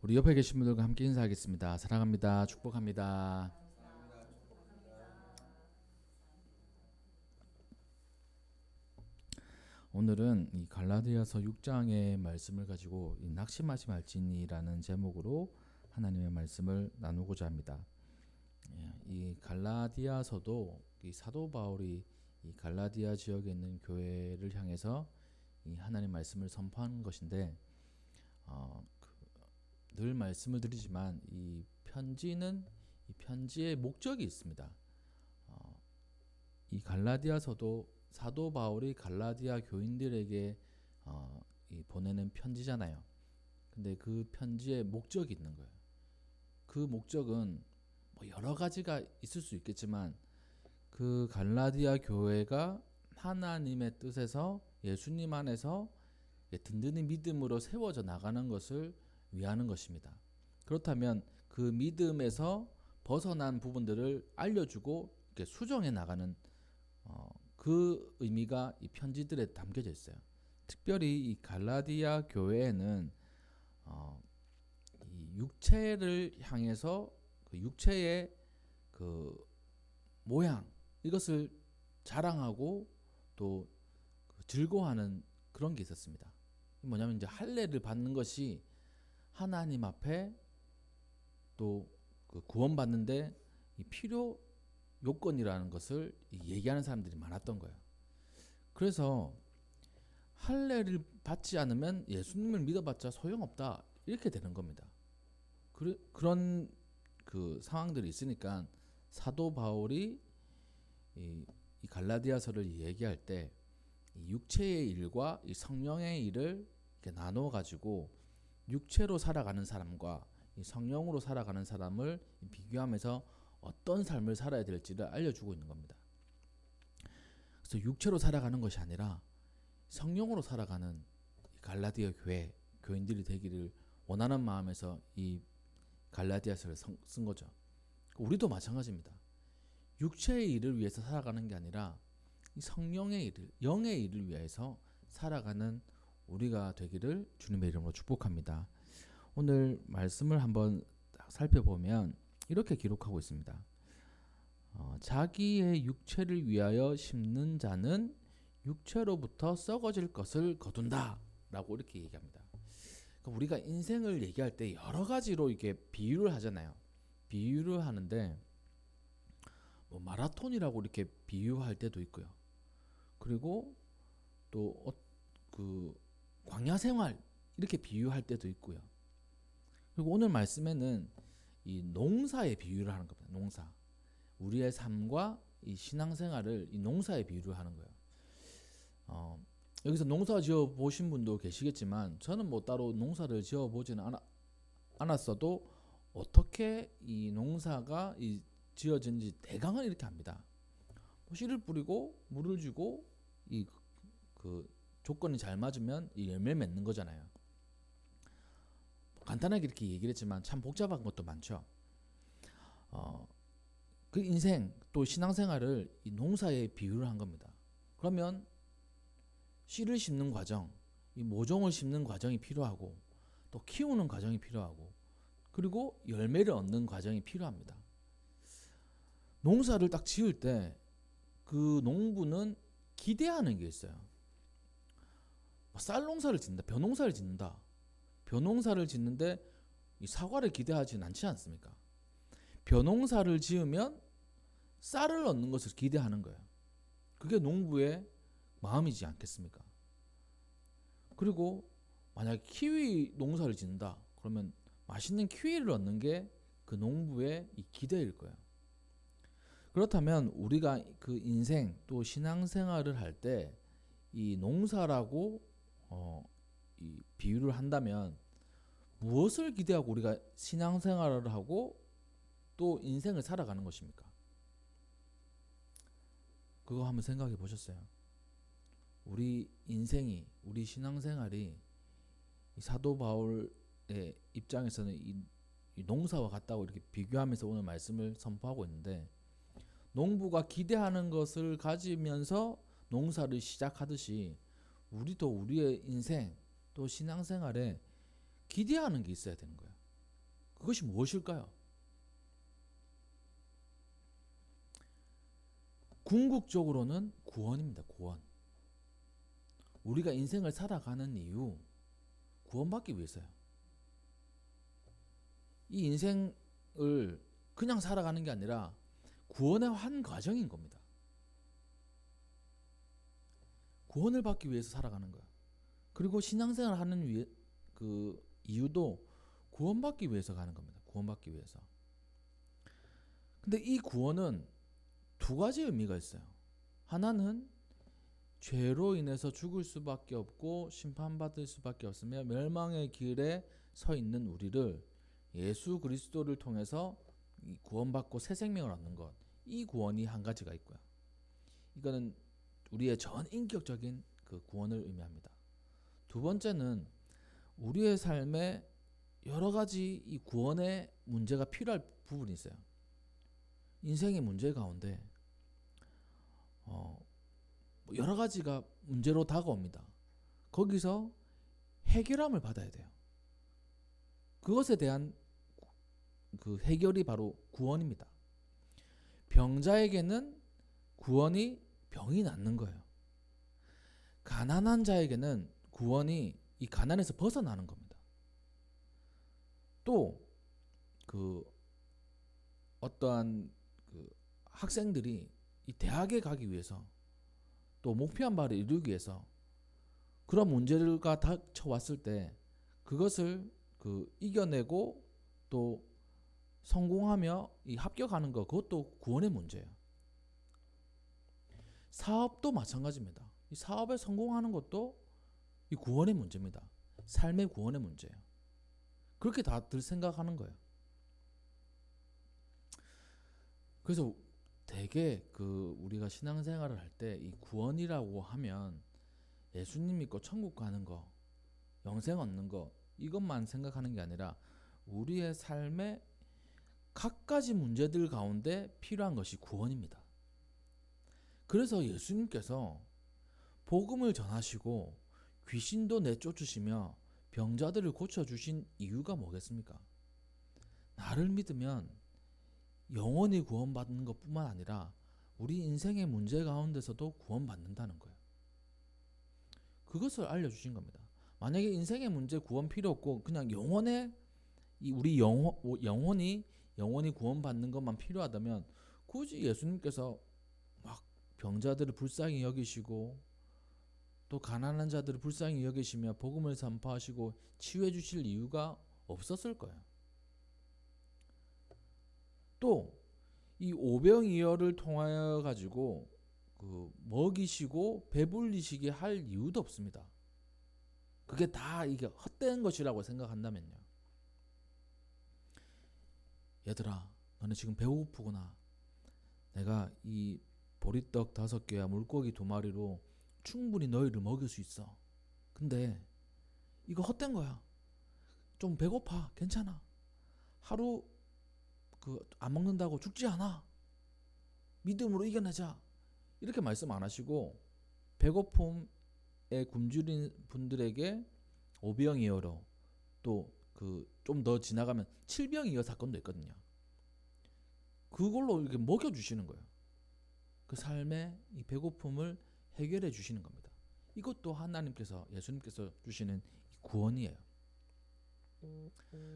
우리 옆에 계신 분들과 함께 인사하겠습니다. 사랑합니다. 축복합니다. 오늘은 이 갈라디아서 6장의 말씀을 가지고 이 낙심하지 말지니라는 제목으로 하나님의 말씀을 나누고자 합니다. 이 갈라디아서도 이 사도 바울이 이 갈라디아 지역에 있는 교회를 향해서 이 하나님 말씀을 선포하는 것인데, 늘 말씀을 드리지만 이 편지는 이 편지의 목적이 있습니다. 이 갈라디아서도 사도 바울이 갈라디아 교인들에게 이 보내는 편지잖아요. 근데 그 편지에 목적이 있는 거예요. 그 목적은 뭐 여러 가지가 있을 수 있겠지만 그 갈라디아 교회가 하나님의 뜻에서 예수님 안에서 든든히 믿음으로 세워져 나가는 것을 위하는 것입니다. 그렇다면 그 믿음에서 벗어난 부분들을 알려주고 이렇게 수정해 나가는 그 의미가 이 편지들에 담겨져 있어요. 특별히 이 갈라디아 교회에는 이 육체를 향해서 그 육체의 그 모양 이것을 자랑하고 또 즐거워하는 그런 게 있었습니다. 뭐냐면 이제 할례를 받는 것이 하나님 앞에 또 그 구원받는데 이 필요 요건이라는 것을 얘기하는 사람들이 많았던 거예요. 그래서 할례를 받지 않으면 예수님을 믿어봤자 소용없다 이렇게 되는 겁니다. 그런 그 상황들이 있으니까 사도 바울이 이 갈라디아서를 얘기할 때 이 육체의 일과 이 성령의 일을 이렇게 나눠 가지고 육체로 살아가는 사람과 이 성령으로 살아가는 사람을 비교하면서 어떤 삶을 살아야 될지를 알려주고 있는 겁니다. 그래서 육체로 살아가는 것이 아니라 성령으로 살아가는 갈라디아 교회 교인들이 되기를 원하는 마음에서 이 갈라디아서를 쓴 거죠. 우리도 마찬가지입니다. 육체의 일을 위해서 살아가는 게 아니라 이 성령의 일을, 영의 일을 위해서 살아가는 우리가 되기를 주님의 이름으로 축복합니다. 오늘 말씀을 한번 살펴보면 이렇게 기록하고 있습니다. 자기의 육체를 위하여 심는 자는 육체로부터 썩어질 것을 거둔다 라고 이렇게 얘기합니다. 그러니까 우리가 인생을 얘기할 때 여러 가지로 이렇게 비유를 하잖아요. 비유를 하는데 뭐 마라톤이라고 이렇게 비유할 때도 있고요. 그리고 또 그 광야 생활 이렇게 비유할 때도 있고요. 그리고 오늘 말씀에는 이 농사의 비유를 하는 겁니다. 농사. 우리의 삶과 이 신앙생활을 이 농사의 비유를 하는 거예요. 여기서 농사 지어 보신 분도 계시겠지만 저는 뭐 따로 농사를 지어 보지는 않았어도 어떻게 이 농사가 이 지어진지 대강은 이렇게 합니다. 씨를 뿌리고 물을 주고 이 그 조건이 잘 맞으면 이 열매를 맺는 거잖아요. 간단하게 이렇게 얘기를 했지만 참 복잡한 것도 많죠. 그 인생 또 신앙생활을 이 농사에 비유를 한 겁니다. 그러면 씨를 심는 과정, 이 모종을 심는 과정이 필요하고 또 키우는 과정이 필요하고 그리고 열매를 얻는 과정이 필요합니다. 농사를 딱 지을 때 그 농부는 기대하는 게 있어요. 쌀 농사를 짓는다, 벼 농사를 짓는다. 벼 농사를 짓는데 이 사과를 기대하지는 않지 않습니까? 벼 농사를 지으면 쌀을 얻는 것을 기대하는 거예요. 그게 농부의 마음이지 않겠습니까? 그리고 만약에 키위 농사를 짓는다 그러면 맛있는 키위를 얻는 게 그 농부의 이 기대일 거예요. 그렇다면 우리가 그 인생 또 신앙생활을 할 때 이 농사라고 이 비유를 한다면 무엇을 기대하고 우리가 신앙생활을 하고 또 인생을 살아가는 것입니까? 그거 한번 생각해 보셨어요? 우리 인생이 우리 신앙생활이 이 사도 바울의 입장에서는 이 농사와 같다고 이렇게 비교하면서 오늘 말씀을 선포하고 있는데 농부가 기대하는 것을 가지면서 농사를 시작하듯이 우리도 우리의 인생 또 신앙생활에 기대하는 게 있어야 되는 거예요. 그것이 무엇일까요? 궁극적으로는 구원입니다. 구원. 우리가 인생을 살아가는 이유, 구원받기 위해서요. 이 인생을 그냥 살아가는 게 아니라 구원의 한 과정인 겁니다. 구원을 받기 위해서 살아가는 거야. 그리고 신앙생활을 하는 그 이유도 구원받기 위해서 가는 겁니다. 구원받기 위해서. 근데 이 구원은 두 가지 의미가 있어요. 하나는 죄로 인해서 죽을 수밖에 없고 심판받을 수밖에 없으며 멸망의 길에 서 있는 우리를 예수 그리스도를 통해서 구원받고 새 생명을 얻는 것. 이 구원이 한 가지가 있고요. 이거는 우리의 전 인격적인 그 구원을 의미합니다. 두 번째는 우리의 삶에 여러 가지 이 구원의 문제가 필요할 부분이 있어요. 인생의 문제 가운데 여러 가지가 문제로 다가옵니다. 거기서 해결함을 받아야 돼요. 그것에 대한 그 해결이 바로 구원입니다. 병자에게는 구원이 병이 낫는 거예요. 가난한 자에게는 구원이 이 가난에서 벗어나는 겁니다. 또 그 어떠한 그 학생들이 이 대학에 가기 위해서 또 목표한 바를 이루기 위해서 그런 문제가 닥쳐왔을 때 그것을 이겨내고 또 성공하며 이 합격하는 것, 그것도 구원의 문제예요. 사업도 마찬가지입니다. 이 사업에 성공하는 것도 이 구원의 문제입니다. 삶의 구원의 문제예요. 그렇게 다들 생각하는 거예요. 그래서 되게 우리가 신앙생활을 할 때 이 구원이라고 하면 예수님 믿고 천국 가는 거, 영생 얻는 거, 이것만 생각하는 게 아니라 우리의 삶의 각가지 문제들 가운데 필요한 것이 구원입니다. 그래서 예수님께서 복음을 전하시고 귀신도 내쫓으시며 병자들을 고쳐주신 이유가 뭐겠습니까? 나를 믿으면 영원히 구원받는 것뿐만 아니라 우리 인생의 문제 가운데서도 구원받는다는 거예요. 그것을 알려주신 겁니다. 만약에 인생의 문제 구원 필요 없고 그냥 우리 영혼이 구원받는 것만 필요하다면 굳이 예수님께서 막 병자들을 불쌍히 여기시고 또 가난한 자들을 불쌍히 여기시며 복음을 선포하시고 치유해 주실 이유가 없었을 거예요. 또 이 오병이어를 통하여 가지고 먹이시고 배불리시게 할 이유도 없습니다. 그게 다 이게 헛된 것이라고 생각한다면요. 얘들아, 너네 지금 배고프구나. 내가 이 보리떡 5개와 물고기 2마리로 충분히 너희를 먹일 수 있어. 근데 이거 헛된 거야. 좀 배고파. 괜찮아. 하루 안 먹는다고 죽지 않아. 믿음으로 이겨내자. 이렇게 말씀 안 하시고 배고픔에 굶주린 분들에게 오병이어로 또 좀 더 지나가면 7병이어 사건도 있거든요. 그걸로 이렇게 먹여주시는 거예요. 그 삶의 이 배고픔을 해결해 주시는 겁니다. 이것도 하나님께서, 예수님께서 주시는 구원이에요.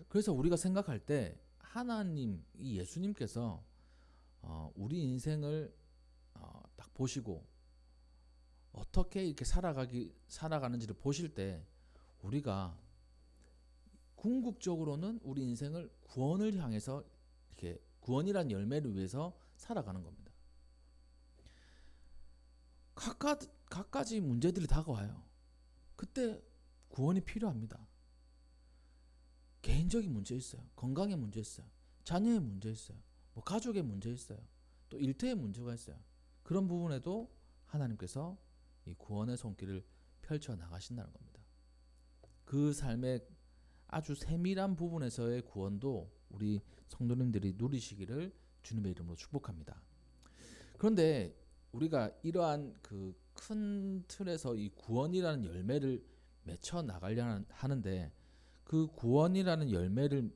그래서 우리가 생각할 때 하나님, 이 예수님께서 우리 인생을 딱 보시고 어떻게 이렇게 살아가는지를 보실 때 우리가 궁극적으로는 우리 인생을 구원을 향해서 이렇게 구원이란 열매를 위해서 살아가는 겁니다. 각가지 문제들이 다가와요. 그때 구원이 필요합니다. 개인적인 문제 있어요. 건강의 문제 있어요. 자녀의 문제 있어요. 뭐 가족의 문제 있어요. 또 일터의 문제가 있어요. 그런 부분에도 하나님께서 이 구원의 손길을 펼쳐 나가신다는 겁니다. 그 삶의 아주 세밀한 부분에서의 구원도 우리 성도님들이 누리시기를 주님의 이름으로 축복합니다. 그런데 우리가 이러한 큰 틀에서 이 구원이라는 열매를 맺혀 나가려 하는데 그 구원이라는 열매를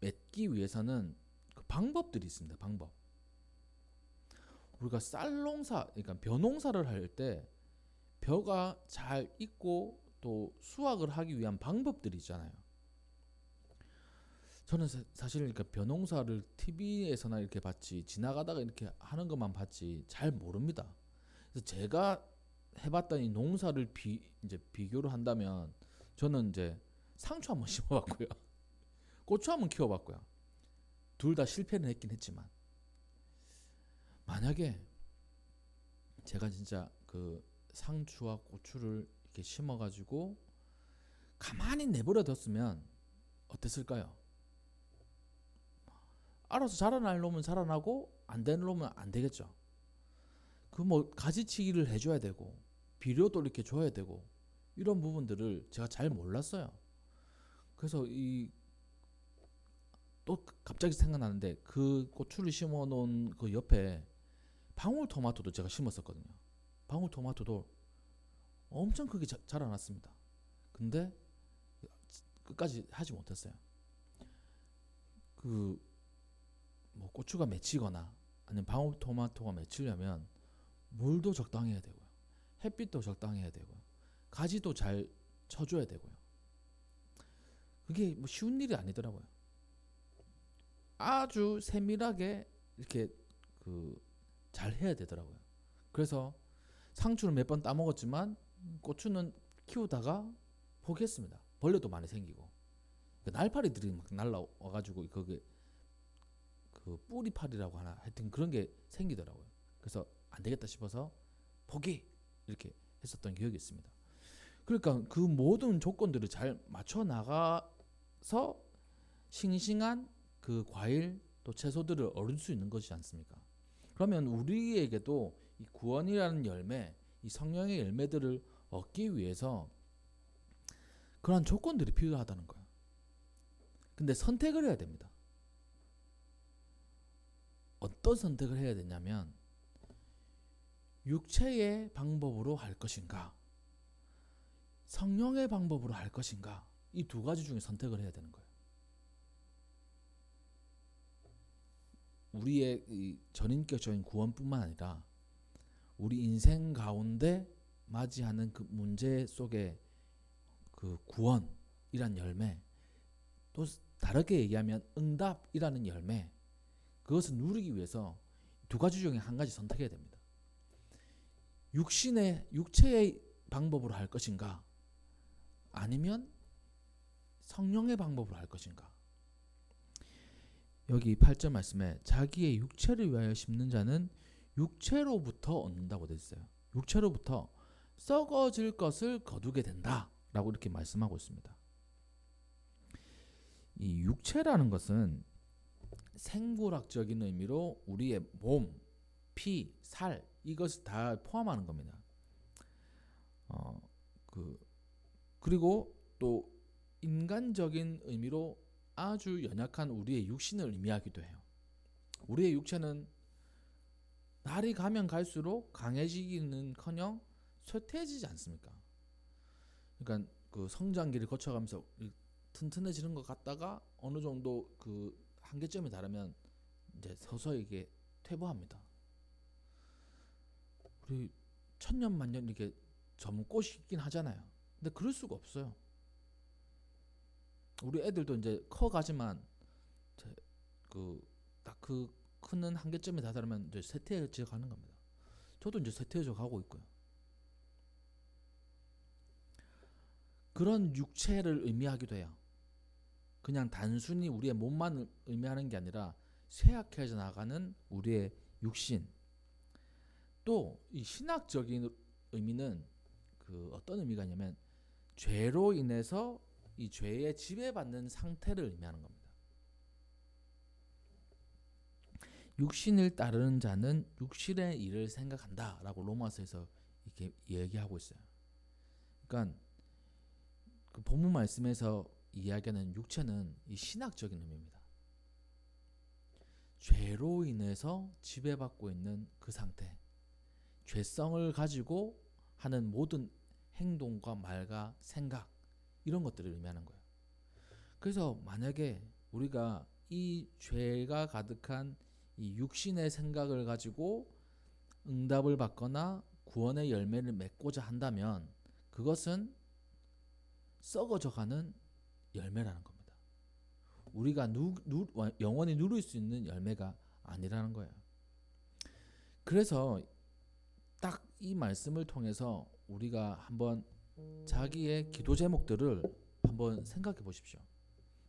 맺기 위해서는 그 방법들이 있습니다. 방법. 우리가 쌀농사, 그러니까 벼농사를 할 때 벼가 잘 익고 또 수확을 하기 위한 방법들이 있잖아요. 저는 사실 그러니까 벼농사를 TV에서나 이렇게 봤지 지나가다가 이렇게 하는 것만 봤지 잘 모릅니다. 그래서 제가 해봤더니 농사를 이제 비교를 한다면 저는 이제 상추 한번 심어봤고요, 고추 한번 키워봤고요. 둘 다 실패는 했긴 했지만 만약에 제가 진짜 그 상추와 고추를 이렇게 심어가지고 가만히 내버려 뒀으면 어땠을까요? 알아서 자라날 놈은 자라나고 안 되는 놈은 안 되겠죠. 그 뭐 가지치기를 해줘야 되고 비료도 이렇게 줘야 되고 이런 부분들을 제가 잘 몰랐어요. 그래서 이 또 갑자기 생각나는데 그 고추를 심어 놓은 그 옆에 방울토마토도 제가 심었었거든요. 방울토마토도 엄청 크게 자라났습니다. 근데 끝까지 하지 못했어요. 그 뭐 고추가 맺히거나 아니면 방울토마토가 맺히려면 물도 적당히 해야 되고요, 햇빛도 적당히 해야 되고요, 가지도 잘 쳐줘야 되고요. 그게 뭐 쉬운 일이 아니더라고요. 아주 세밀하게 이렇게 그 잘 해야 되더라고요. 그래서 상추를 몇 번 따먹었지만 고추는 키우다가 포기했습니다. 벌레도 많이 생기고 그 날파리들이 막 날라와가지고 그게 그 뿌리파리라고 하나 하여튼 그런 게 생기더라고요. 그래서 안 되겠다 싶어서 포기 이렇게 했었던 기억이 있습니다. 그러니까 그 모든 조건들을 잘 맞춰 나가서 싱싱한 그 과일 또 채소들을 얻을 수 있는 것이지 않습니까? 그러면 우리에게도 이 구원이라는 열매, 이 성령의 열매들을 얻기 위해서 그런 조건들이 필요하다는 거예요. 근데 선택을 해야 됩니다. 어떤 선택을 해야 되냐면 육체의 방법으로 할 것인가, 성령의 방법으로 할 것인가, 이 두 가지 중에 선택을 해야 되는 거예요. 우리의 이 전인격적인 구원뿐만 아니라 우리 인생 가운데 맞이하는 그 문제 속에 그 구원이란 열매, 또 다르게 얘기하면 응답이라는 열매, 그것을 누리기 위해서 두 가지 중에 한 가지 선택해야 됩니다. 육체의 방법으로 할 것인가, 아니면 성령의 방법으로 할 것인가. 여기 8절 말씀에 자기의 육체를 위하여 심는 자는 육체로부터 얻는다고 되어 있어요. 육체로부터 썩어질 것을 거두게 된다 라고 이렇게 말씀하고 있습니다. 이 육체라는 것은 생물학적인 의미로 우리의 몸, 피, 살 이것을 다 포함하는 겁니다. 그리고 또 인간적인 의미로 아주 연약한 우리의 육신을 의미하기도 해요. 우리의 육체는 날이 가면 갈수록 강해지기는커녕 쇠퇴해지지 않습니까? 그러니까 그 성장기를 거쳐가면서 튼튼해지는 것 같다가 어느 정도 그 한계점이 다르면 이제 서서히 이게 퇴보합니다. 우리 천년만년 이렇게 젊고 싶긴 하잖아요. 근데 그럴 수가 없어요. 우리 애들도 이제 커가지만 딱 그 크는 한계점이 다다르면 이제 쇠퇴해져 가는 겁니다. 저도 이제 쇠퇴해져 가고 있고요. 그런 육체를 의미하기도 해요. 그냥 단순히 우리의 몸만 의미하는 게 아니라 쇠약해져 나가는 우리의 육신. 또 이 신학적인 의미는 그 어떤 의미가 있냐면 죄로 인해서 이 죄에 지배받는 상태를 의미하는 겁니다. 육신을 따르는 자는 육신의 일을 생각한다라고 로마서에서 이렇게 얘기하고 있어요. 그러니까 그 본문 말씀에서 이야기하는 육체는 이 신학적인 의미입니다. 죄로 인해서 지배받고 있는 그 상태, 죄성을 가지고 하는 모든 행동과 말과 생각 이런 것들을 의미하는 거예요. 그래서 만약에 우리가 이 죄가 가득한 이 육신의 생각을 가지고 응답을 받거나 구원의 열매를 맺고자 한다면 그것은 썩어져가는 열매라는 겁니다. 우리가 영원히 누릴 수 있는 열매가 아니라는 거예요. 그래서 딱 이 말씀을 통해서 우리가 한번 자기의 기도 제목들을 한번 생각해 보십시오.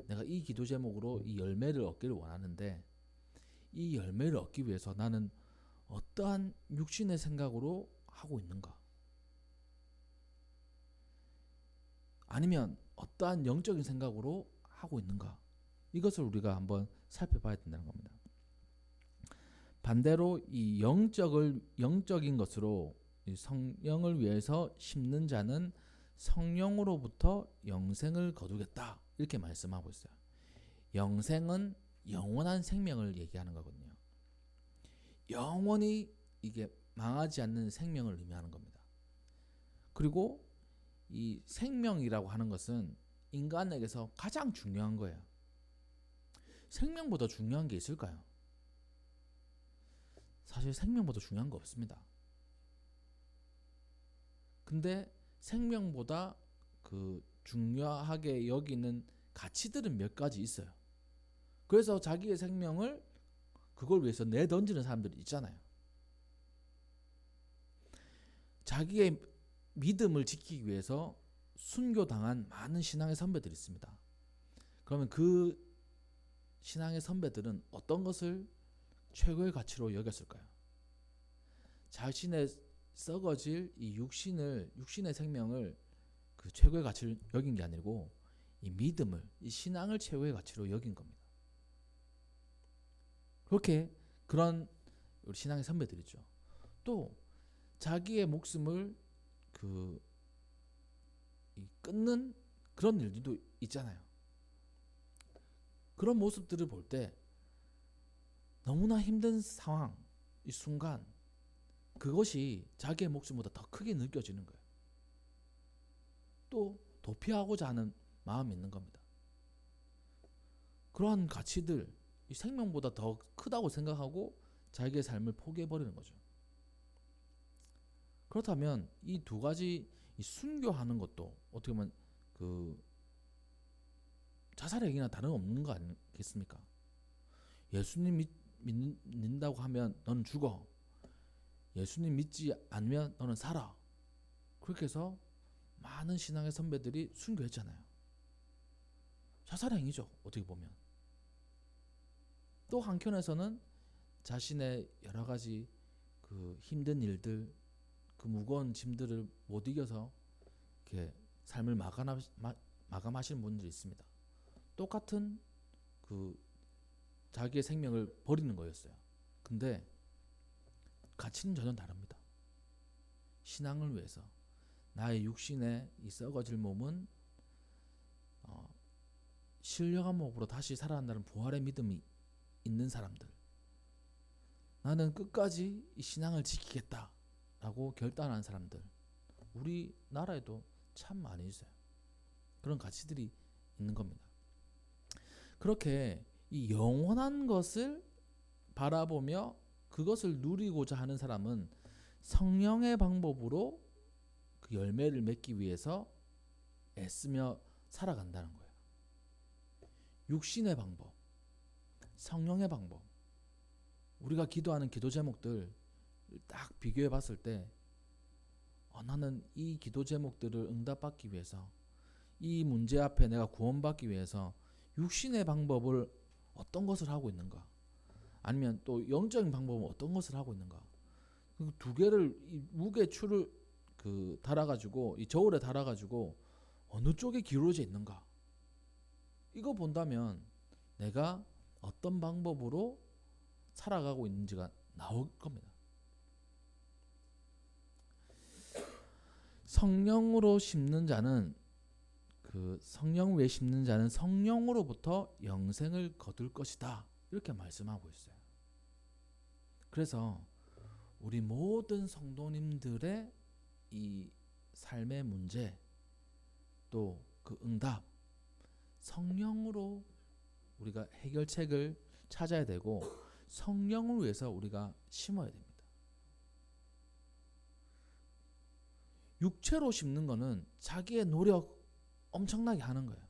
내가 이 기도 제목으로 이 열매를 얻기를 원하는데 이 열매를 얻기 위해서 나는 어떠한 육신의 생각으로 하고 있는가? 아니면 어떠한 영적인 생각으로 하고 있는가? 이것을 우리가 한번 살펴봐야 된다는 겁니다. 반대로 이 영적인 것으로 이 성령을 위해서 심는 자는 성령으로부터 영생을 거두겠다 이렇게 말씀하고 있어요. 영생은 영원한 생명을 얘기하는 거거든요. 영원히 이게 망하지 않는 생명을 의미하는 겁니다. 그리고 이 생명이라고 하는 것은 인간에게서 가장 중요한 거예요. 생명보다 중요한 게 있을까요? 사실 생명보다 중요한 거 없습니다. 근데 생명보다 그 중요하게 여기는 가치들은 몇 가지 있어요. 그래서 자기의 생명을 그걸 위해서 내던지는 사람들이 있잖아요. 자기의 믿음을 지키기 위해서 순교당한 많은 신앙의 선배들이 있습니다. 그러면 그 신앙의 선배들은 어떤 것을 최고의 가치로 여겼을까요? 자신의 썩어질 이 육신의 생명을 그 최고의 가치를 여긴 게 아니고 이 믿음을, 이 신앙을 최고의 가치로 여긴 겁니다. 그렇게 그런 우리 신앙의 선배들이죠. 또 자기의 목숨을 끊는 그런 일들도 있잖아요. 그런 모습들을 볼 때 너무나 힘든 상황, 이 순간 그것이 자기의 목숨보다 더 크게 느껴지는 거예요. 또 도피하고자 하는 마음이 있는 겁니다. 그러한 가치들, 이 생명보다 더 크다고 생각하고 자기의 삶을 포기해버리는 거죠. 그렇다면 이 두 가지 이 순교하는 것도 어떻게 보면 그 자살의 얘기나 다름없는 거 아니겠습니까? 예수님 믿는다고 하면 너는 죽어. 예수님 믿지 않으면 너는 살아. 그렇게 해서 많은 신앙의 선배들이 순교했잖아요. 자살의 행위죠. 어떻게 보면. 또 한켠에서는 자신의 여러 가지 그 힘든 일들, 그 무거운 짐들을 못 이겨서 이렇게 삶을 마감하시는 분들이 있습니다. 똑같은 그 자기의 생명을 버리는 거였어요. 근데 가치는 전혀 다릅니다. 신앙을 위해서 나의 육신의 이 썩어질 몸은 신령한 몸으로 다시 살아난다는 부활의 믿음이 있는 사람들, 나는 끝까지 이 신앙을 지키겠다라고 결단한 사람들, 우리나라에도 참 많이 있어요. 그런 가치들이 있는 겁니다. 그렇게 이 영원한 것을 바라보며 그것을 누리고자 하는 사람은 성령의 방법으로 그 열매를 맺기 위해서 애쓰며 살아간다는 거예요. 육신의 방법, 성령의 방법, 우리가 기도하는 기도 제목들 딱 비교해 봤을 때 나는 이 기도 제목들을 응답받기 위해서, 이 문제 앞에 내가 구원받기 위해서 육신의 방법을 어떤 것을 하고 있는가, 아니면 또 영적인 방법은 어떤 것을 하고 있는가, 그 두 개를 이 무게추를 달아가지고 이 저울에 달아가지고 어느 쪽에 기울어져 있는가, 이거 본다면 내가 어떤 방법으로 살아가고 있는지가 나올 겁니다. 성령으로 심는 자는 성령 위에 심는 자는 성령으로부터 영생을 거둘 것이다, 이렇게 말씀하고 있어요. 그래서 우리 모든 성도님들의 이 삶의 문제, 또 그 응답, 성령으로 우리가 해결책을 찾아야 되고 성령을 위해서 우리가 심어야 됩니다. 육체로 심는 거는 자기의 노력 엄청나게 하는 거예요.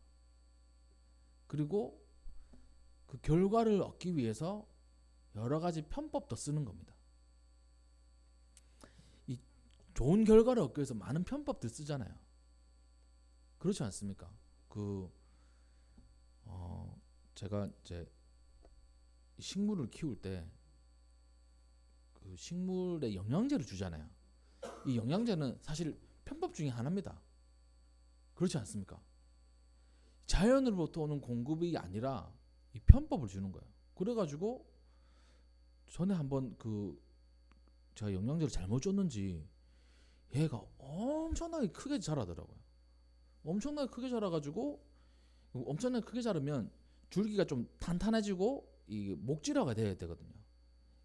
그리고 그 결과를 얻기 위해서 여러 가지 편법도 쓰는 겁니다. 이 좋은 결과를 얻기 위해서 많은 편법들 쓰잖아요. 그렇지 않습니까? 제가 이제 식물을 키울 때 그 식물에 영양제를 주잖아요. 이 영양제는 사실 편법 중에 하나입니다. 그렇지 않습니까? 자연으로부터 오는 공급이 아니라 이 편법을 주는 거예요. 그래가지고 전에 한번 제가 영양제를 잘못 줬는지 얘가 엄청나게 크게 자라더라고요. 엄청나게 크게 자라가지고 엄청나게 크게 자르면 줄기가 좀 탄탄해지고 이 목질화가 돼야 되거든요.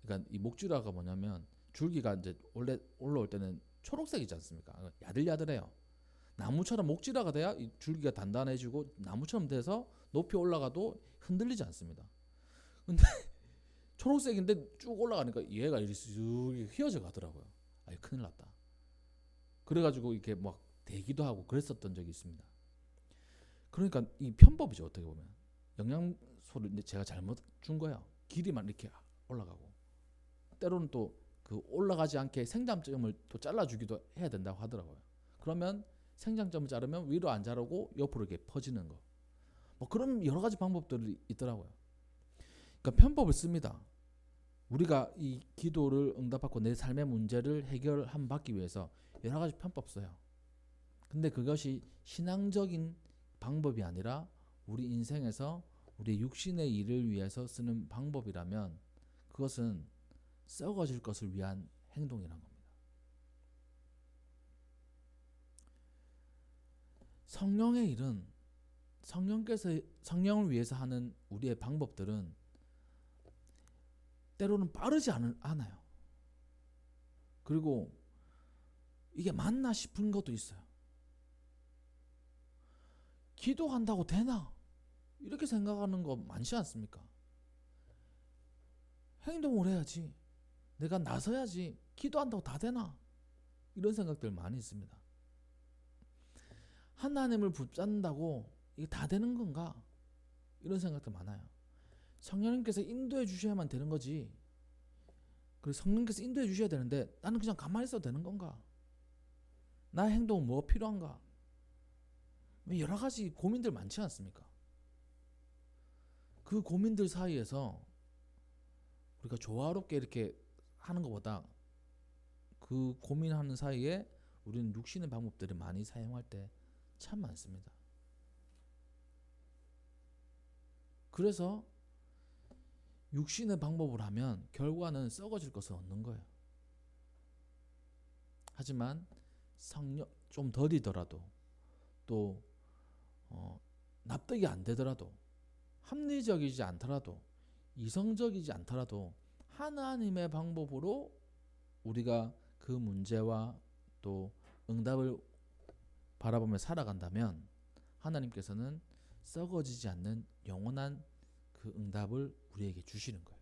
그러니까 이 목질화가 뭐냐면 줄기가 이제 원래 올라올 때는 초록색이지 않습니까? 야들야들해요. 나무처럼 목질화가 돼야 이 줄기가 단단해지고 나무처럼 돼서 높이 올라가도 흔들리지 않습니다. 근데 초록색인데 쭉 올라가니까 얘가 이렇게 쓱 휘어져 가더라고요. 아이 큰일 났다. 그래가지고 이렇게 막 대기도 하고 그랬었던 적이 있습니다. 그러니까 이 편법이죠. 어떻게 보면 영양소를 이제 제가 잘못 준 거예요. 길이만 이렇게 올라가고 때로는 또 그 올라가지 않게 생장점을 또 잘라주기도 해야 된다고 하더라고요. 그러면 생장점을 자르면 위로 안 자르고 옆으로 이렇게 퍼지는 거. 뭐 그런 여러 가지 방법들이 있더라고요. 그러니까 편법을 씁니다. 우리가 이 기도를 응답받고 내 삶의 문제를 해결함 받기 위해서 여러 가지 편법 써요. 근데 그것이 신앙적인 방법이 아니라 우리 인생에서 우리 육신의 일을 위해서 쓰는 방법이라면 그것은 썩어질 것을 위한 행동이란 겁니다. 성령의 일은 성령을 위해서 하는 우리의 방법들은 때로는 빠르지 않아요. 그리고 이게 맞나 싶은 것도 있어요. 기도한다고 되나? 이렇게 생각하는 거 많지 않습니까? 행동을 해야지. 내가 나서야지. 기도한다고 다 되나? 이런 생각들 많이 있습니다. 하나님을 붙잡는다고 이게 다 되는 건가? 이런 생각들 많아요. 성령님께서 인도해 주셔야만 되는 거지. 그리고 성령님께서 인도해 주셔야 되는데 나는 그냥 가만히 있어도 되는 건가? 나의 행동은 뭐가 필요한가? 여러 가지 고민들 많지 않습니까? 그 고민들 사이에서 우리가 조화롭게 이렇게 하는 것보다 그 고민하는 사이에 우리는 육신의 방법들을 많이 사용할 때 참 많습니다. 그래서 육신의 방법을 하면 결과는 썩어질 것을 얻는 거예요. 하지만 성령 좀 더디더라도 또 납득이 안 되더라도 합리적이지 않더라도 이성적이지 않더라도 하나님의 방법으로 우리가 그 문제와 또 응답을 바라보며 살아간다면 하나님께서는 썩어지지 않는 영원한 그 응답을 우리에게 주시는 거예요.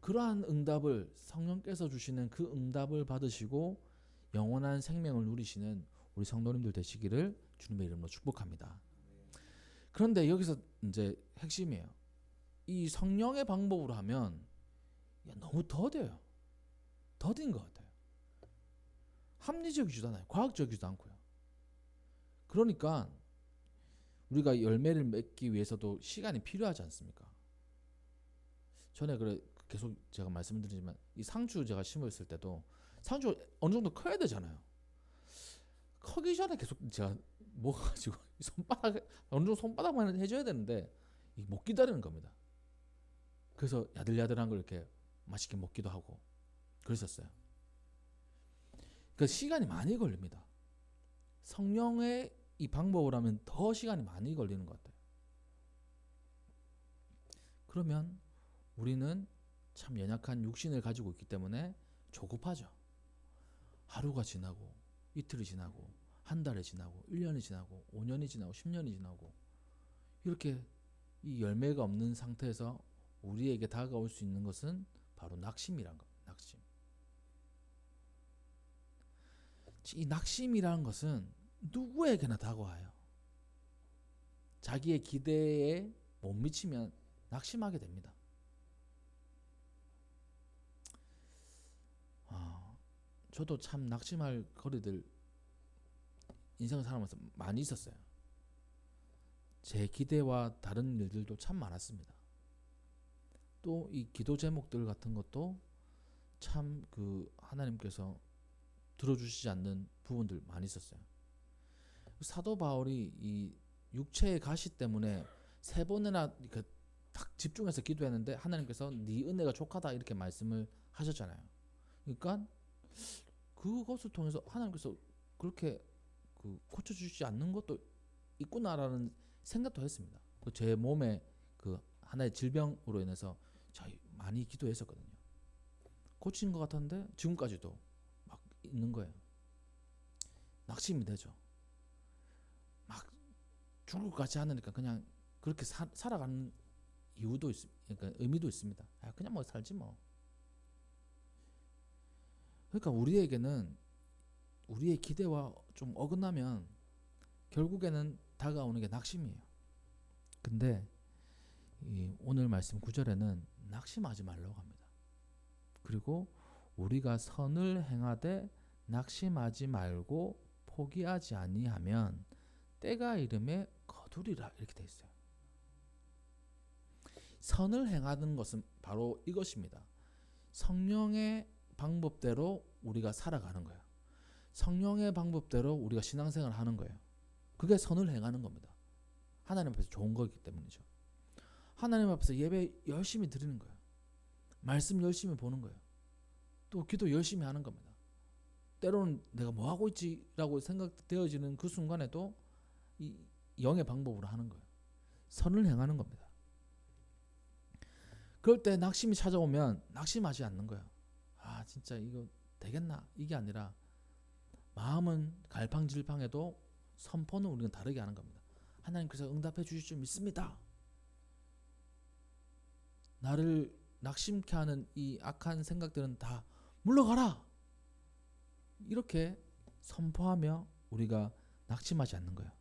그러한 응답을 성령께서 주시는 그 응답을 받으시고 영원한 생명을 누리시는 우리 성도님들 되시기를 주님의 이름으로 축복합니다. 그런데 여기서 이제 핵심이에요. 이 성령의 방법으로 하면 너무 더뎌요. 더딘 것 같아요. 합리적이지도 않아요. 과학적이지도 않고요. 그러니까 우리가 열매를 맺기 위해서도 시간이 필요하지 않습니까? 전에 계속 제가 말씀드리지만 이 상추 제가 심었을 때도 상추 어느 정도 커야 되잖아요. 커기 전에 계속 제가 먹어가지고 손바닥 어느 정도 손바닥만 해줘야 되는데 못 기다리는 겁니다. 그래서 야들야들한 걸 이렇게 맛있게 먹기도 하고 그랬었어요. 그 시간이 많이 걸립니다. 성령의 이 방법을 하면 더 시간이 많이 걸리는 것 같아요. 그러면 우리는 참 연약한 육신을 가지고 있기 때문에 조급하죠. 하루가 지나고 이틀이 지나고 한 달이 지나고 1년이 지나고 5년이 지나고 10년이 지나고 이렇게 이 열매가 없는 상태에서 우리에게 다가올 수 있는 것은 바로 낙심이란 것. 낙심. 이 낙심이라는 것은 누구에게나 다가와요. 자기의 기대에 못 미치면 낙심하게 됩니다. 저도 참 낙심할 거리들 인생을 살아가면서 많이 있었어요. 제 기대와 다른 일들도 참 많았습니다. 또 이 기도 제목들 같은 것도 참 하나님께서 들어주시지 않는 부분들 많이 있었어요. 사도 바울이 이 육체의 가시 때문에 3번이나 딱 집중해서 기도했는데 하나님께서 네 은혜가 족하다 이렇게 말씀을 하셨잖아요. 그러니까 그것을 통해서 하나님께서 그렇게 고쳐주시지 않는 것도 있구나라는 생각도 했습니다. 제 몸에 하나의 질병으로 인해서 저희 많이 기도했었거든요. 고친 것 같았는데 지금까지도 막 있는 거예요. 낙심이 되죠. 막 죽을 것 같지 않으니까 그냥 그렇게 살아가는 이유도 그러니까 의미도 있습니다. 그냥 뭐 살지 뭐. 그러니까 우리에게는 우리의 기대와 좀 어긋나면 결국에는 다가오는 게 낙심이에요. 근데 오늘 말씀 9절에는 낙심하지 말라고 합니다. 그리고 우리가 선을 행하되 낙심하지 말고 포기하지 아니하면 때가 이름에 거두리라 이렇게 돼 있어요. 선을 행하는 것은 바로 이것입니다. 성령의 방법대로 우리가 살아가는 거예요. 성령의 방법대로 우리가 신앙생활을 하는 거예요. 그게 선을 행하는 겁니다. 하나님 앞에서 좋은 거기 때문이죠. 하나님 앞에서 예배 열심히 드리는 거예요. 말씀 열심히 보는 거예요. 또 기도 열심히 하는 겁니다. 때로는 내가 뭐 하고 있지라고 생각되어지는 그 순간에도 이 영의 방법으로 하는 거예요. 선을 행하는 겁니다. 그럴 때 낙심이 찾아오면 낙심하지 않는 거예요. 진짜 이거 되겠나? 이게 아니라 마음은 갈팡질팡해도 선포는 우리는 다르게 하는 겁니다. 하나님께서 응답해 주실 줄 믿습니다. 나를 낙심케 하는 이 악한 생각들은 다 물러가라. 이렇게 선포하며 우리가 낙심하지 않는 거예요.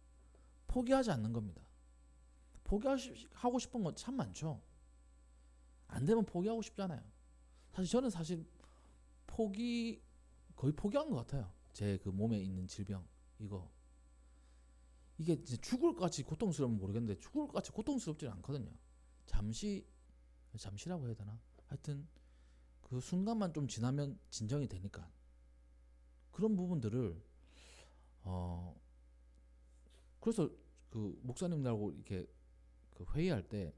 포기하지 않는 겁니다. 포기하고 싶은 건 참 많죠. 안 되면 포기하고 싶잖아요. 저는 거의 포기한 것 같아요. 제 몸에 있는 질병 이게 이제 죽을 것 같이 고통스러우면 모르겠는데 죽을 것 같이 고통스럽지는 않거든요. 잠시라고 해야 되나? 하여튼 그 순간만 좀 지나면 진정이 되니까 그런 부분들을 그래서 목사님들하고 이렇게 회의할 때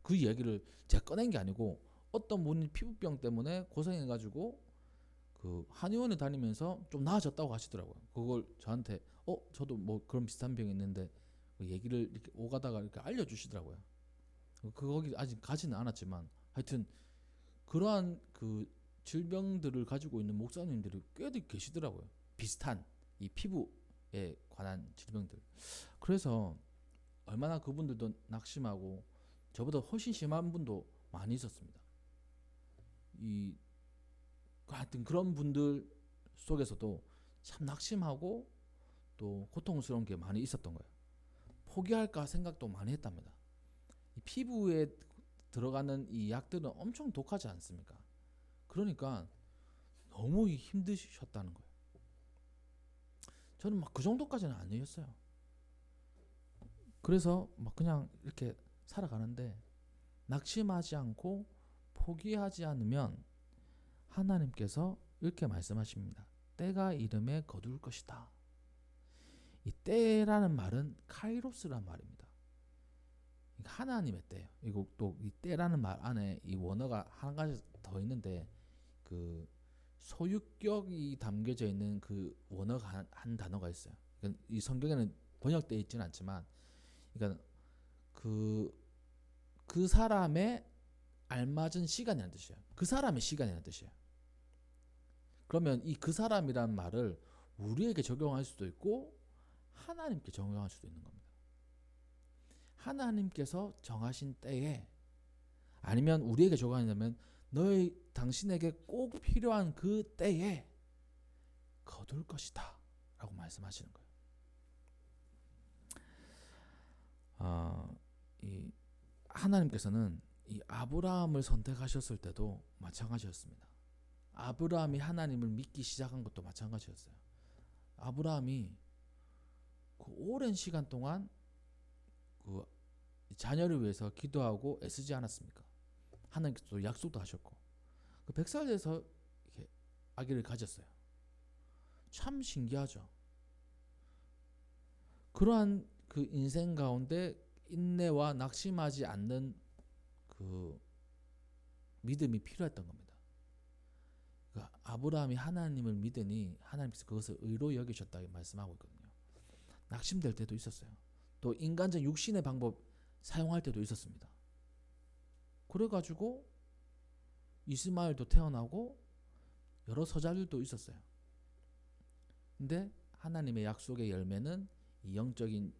그 이야기를 제가 꺼낸 게 아니고 어떤 분이 피부병 때문에 고생해가지고 한의원에 다니면서 좀 나아졌다고 하시더라고요. 그걸 저한테 저도 뭐 그런 비슷한 병이 있는데 얘기를 이렇게 오가다가 이렇게 알려주시더라고요. 거기 아직 가지는 않았지만 하여튼 그러한 질병들을 가지고 있는 목사님들이 꽤 계시더라고요. 비슷한 이 피부에 관한 질병들. 그래서 얼마나 그분들도 낙심하고 저보다 훨씬 심한 분도 많이 있었습니다. 하여튼 그런 분들 속에서도 참 낙심하고 또 고통스러운 게 많이 있었던 거예요. 포기할까 생각도 많이 했답니다. 이 피부에 들어가는 이 약들은 엄청 독하지 않습니까? 그러니까 너무 힘드셨다는 거예요. 저는 막 그 정도까지는 아니었어요. 그래서 막 그냥 이렇게 살아가는데 낙심하지 않고 포기하지 않으면 하나님께서 이렇게 말씀하십니다. 때가 이름에 거둘 것이다. 이 때라는 말은 카이로스란 말입니다. 하나님의 때예요. 이거 또 이 때라는 말 안에 이 원어가 한 가지 더 있는데 소유격이 담겨져 있는 원어가 한 단어가 있어요. 그러니까 이 성경에는 번역되어 있지는 않지만, 그러니까 그 사람의 알맞은 시간이라는 뜻이에요. 그 사람의 시간이라는 뜻이에요. 그러면 이 그 사람이란 말을 우리에게 적용할 수도 있고 하나님께 적용할 수도 있는 겁니다. 하나님께서 정하신 때에, 아니면 우리에게 적용하냐면 당신에게 꼭 필요한 그 때에 거둘 것이다 라고 말씀하시는 거예요. 이 하나님께서는 이 아브라함을 선택하셨을 때도 마찬가지였습니다. 아브라함이 하나님을 믿기 시작한 것도 마찬가지였어요. 아브라함이 그 오랜 시간 동안 그 자녀를 위해서 기도하고 애쓰지 않았습니까? 하나님께서 약속도 하셨고, 그 100살 돼서 이렇게 아기를 가졌어요. 참 신기하죠. 그러한 그 인생 가운데 인내와 낙심하지 않는 그 믿음이 필요했던 겁니다. 그러니까 아브라함이 하나님을 믿으니 하나님께서 그것을 의로 여기셨다고 말씀하고 있거든요. 낙심될 때도 있었어요. 또 인간적 육신의 방법 사용할 때도 있었습니다. 그래가지고 이스마엘도 태어나고 여러 서자들도 있었어요. 근데 하나님의 약속의 열매는 이 영적인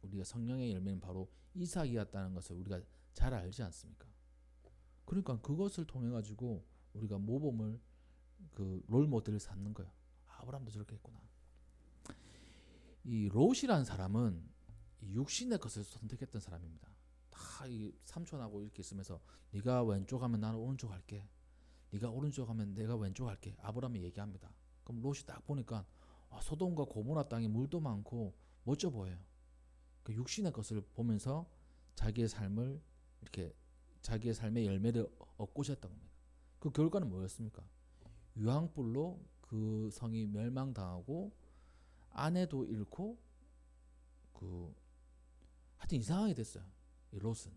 우리가 성령의 열매는 바로 이삭이었다는 것을 우리가 잘 알지 않습니까? 그러니까 그것을 통해 가지고 우리가 모범을 그 롤 모델을 삼는 거예요. 아브라함도 저렇게 했구나. 이 롯이라는 사람은 이 육신의 것을 선택했던 사람입니다. 다 이 삼촌하고 이렇게 있으면서 네가 왼쪽 하면 나는 오른쪽 할게. 네가 오른쪽 하면 내가 왼쪽 할게. 아브라함이 얘기합니다. 그럼 롯이 딱 보니까 소돔과 고모라 땅에 물도 많고 멋져 보여요. 그 육신의 것을 보면서 자기의 삶을 이렇게 자기의 삶의 열매를 얻고자 했던 겁니다. 그 결과는 뭐였습니까? 유황불로 그 성이 멸망당하고 아내도 잃고 하여튼 이상하게 됐어요. 이 롯은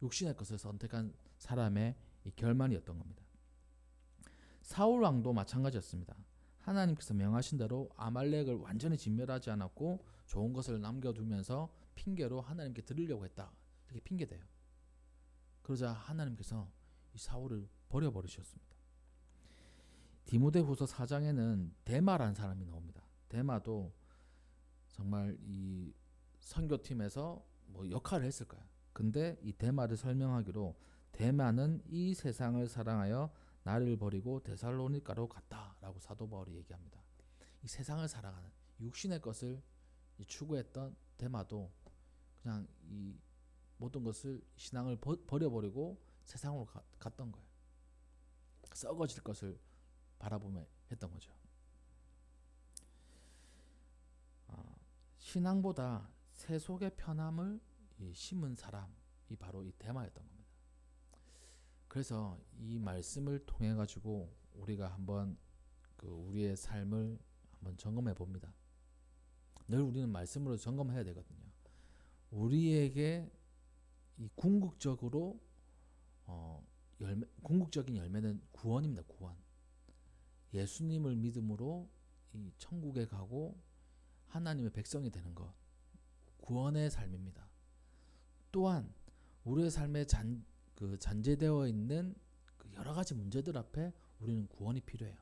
육신의 것을 선택한 사람의 이 결말이었던 겁니다. 사울 왕도 마찬가지였습니다. 하나님께서 명하신 대로 아말렉을 완전히 진멸하지 않았고 좋은 것을 남겨두면서 핑계로 하나님께 드리려고 했다. 이렇게 핑계대요. 그러자 하나님께서 이 사울을 버려버리셨습니다. 디모데후서 4장에는 데마라는 사람이 나옵니다. 데마도 정말 이 선교팀에서 뭐 역할을 했을 거야. 근데 이 데마를 설명하기로 데마는 이 세상을 사랑하여 나를 버리고 데살로니가로 갔다라고 사도 바울이 얘기합니다. 이 세상을 사랑하는 육신의 것을 추구했던 데마도 그냥 이 모든 것을 신앙을 버려버리고 세상으로 갔던 거예요. 썩어질 것을 바라보며 했던 거죠. 신앙보다 세속의 편함을 심은 사람이 바로 이 데마였던 겁니다. 그래서 이 말씀을 통해 가지고 우리가 한번 우리의 삶을 한번 점검해 봅니다. 늘 우리는 말씀으로 점검해야 되거든요. 우리에게 이 궁극적으로 궁극적인 열매는 구원입니다. 구원. 예수님을 믿음으로 이 천국에 가고 하나님의 백성이 되는 것, 구원의 삶입니다. 또한 우리의 삶에 잔재되어 있는 여러 가지 문제들 앞에 우리는 구원이 필요해요.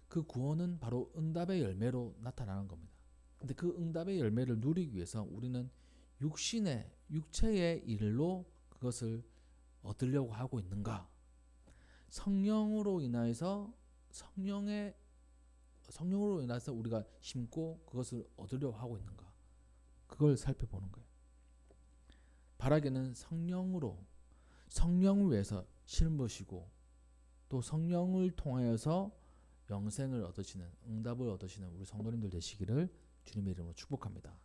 그 구원은 바로 응답의 열매로 나타나는 겁니다. 근데 그 응답의 열매를 누리기 위해서 우리는 육체의 일로 그것을 얻으려고 하고 있는가? 성령으로 인해서 우리가 심고 그것을 얻으려고 하고 있는가? 그걸 살펴보는 거예요. 바라기는 성령을 위해서 심으시고 또 성령을 통하여서 영생을 얻으시는, 응답을 얻으시는 우리 성도님들 되시기를 주님의 이름으로 축복합니다.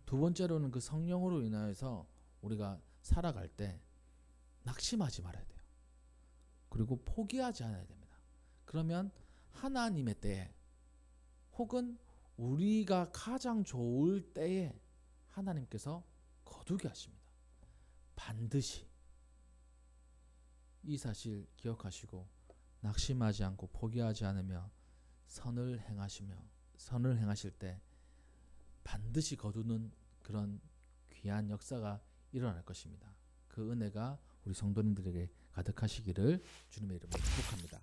두 번째로는 그 성령으로 인하여서 우리가 살아갈 때 낙심하지 말아야 돼요. 그리고 포기하지 않아야 됩니다. 그러면 하나님의 때에 혹은 우리가 가장 좋을 때에 하나님께서 거두게 하십니다. 반드시 이 사실 기억하시고 낙심하지 않고 포기하지 않으며 선을 행하실 때 반드시 거두는 그런 귀한 역사가 일어날 것입니다. 그 은혜가 우리 성도님들에게 가득하시기를 주님의 이름으로 축복합니다.